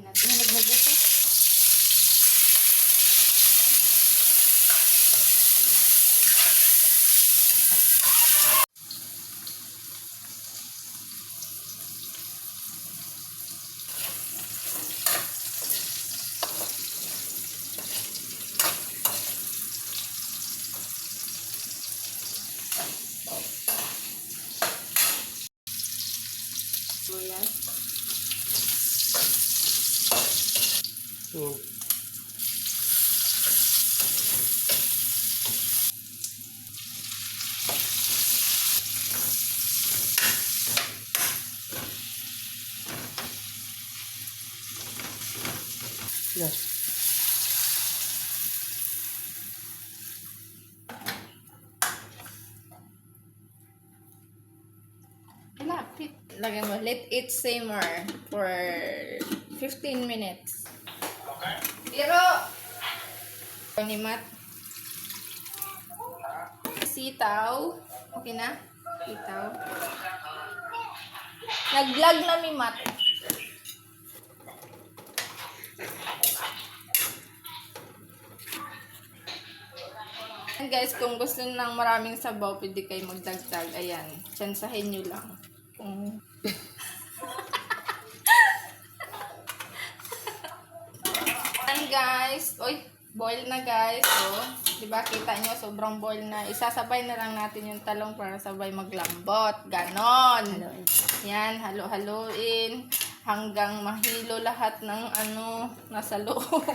natin yung nagmagusto. Sibuyas. Yes. Lapit. Lagyan mo. Let it simmer for 15 minutes. Pero, ni Matt. Sitaw. Okay na? Sitaw. Nag-vlog na ni Matt. And guys, kung gusto nyo ng maraming sabaw, pwede kayo magdagdag. Ayan. Tsansahin nyo lang. Ayan guys. Uy, boil na guys. So, diba kita nyo, sobrang boil na. Isasabay na lang natin yung talong para sabay maglambot. Ganon. Yan, halo-haloin. Hanggang mahilo lahat ng nasa loob.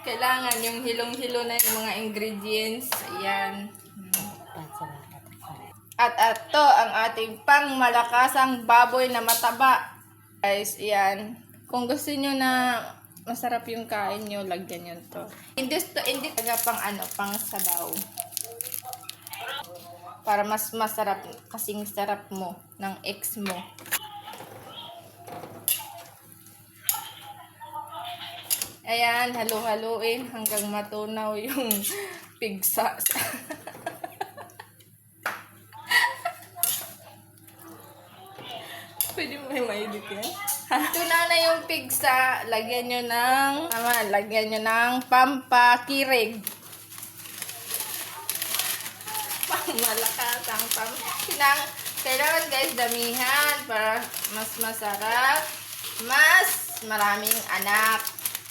Kailangan yung hilong-hilo na yung mga ingredients. Ayan. At ito ang ating pang malakasang baboy na mataba. Guys, ayan. Kung gusto nyo na masarap yung kain nyo, lagyan nyo to. Hindi talaga pang sabaw. Para mas masarap, kasing sarap mo ng ex mo. Ayan, halo-haloin hanggang matunaw yung pigsa. Pwede mo may maedit yan? Tuna na yung pigsa, lagyan nyo ng pampakirig. Pangmalakasang kailangan guys damihan para mas masarap, mas maraming anak.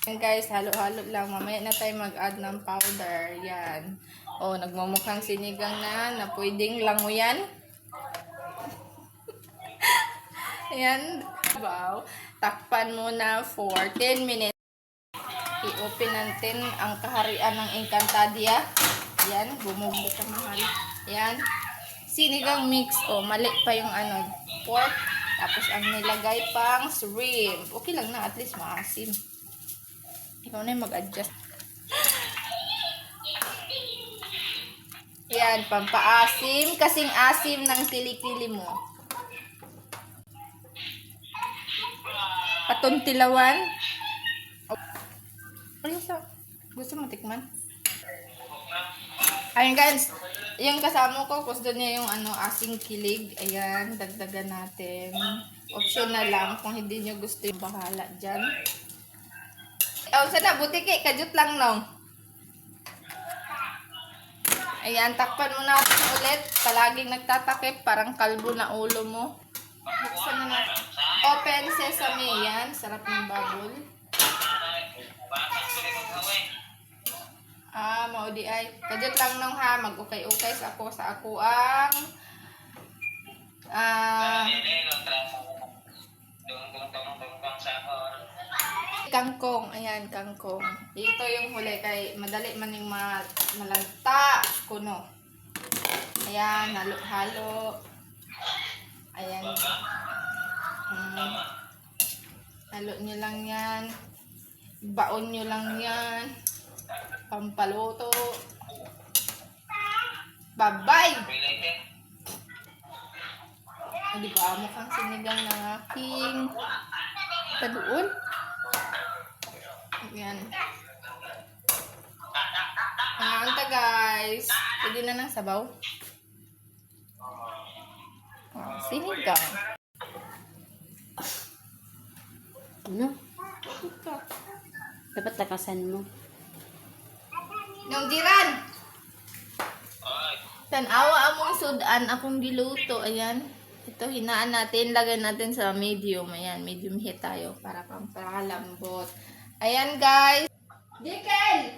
Yan guys, halo-halo lang. Mamaya na tayo mag-add ng powder. Yan. Oh, nagmumukhang sinigang na pwedeng languyan. Ayan. Wow. Takpan muna for 10 minutes. I-open natin ang kaharian ng Encantadia. Yan. Bumubo ka mahal. Yan. Sinigang mix. Oh, mali pa yung pork. Tapos ang nilagay pang shrimp. Okay lang na. At least maasim. Ikaw na yung mag-adjust. Yan, pampaasim. Kasing asim ng kilikili mo. Patuntilawan. Ano sa? Gusto mo tikman? Ayun guys. Yung kasama ko, gusto niya yung asing kilig. Ayan, dagdagan natin. Optional lang. Kung hindi nyo gusto yung bahala dyan. Sana butiki, kajut lang nong. Ayan, takpan mo natin ulit. Palaging nagtatakip, parang kalbo na ulo mo. Buksan na natin. Open sesame, yan. Sarap ng bubble. Maudi ay. Kajut lang nong ha, mag-ukay-ukay sa ako ang kangkong. Ayan, kangkong. Ito yung huli kay madali man yung malanta kuno. Ayan, halo-halo. Ayan. Halo nyo lang yan. Baon nyo lang yan. Pampaluto. Bye-bye! Di ba? Mukhang sinigang ng aking taduon. Ayan. Anta guys. Pwede na ng sabaw. Sinigang. Ano? Ito. Dapat lakasan mo. Nung jiran! Tanawa among sudan akong giluto. Ayan. Ito, hinaan natin. Lagay natin sa medium. Ayan, medium heat tayo para pang pakalambot. Ayan, guys. Jekyll!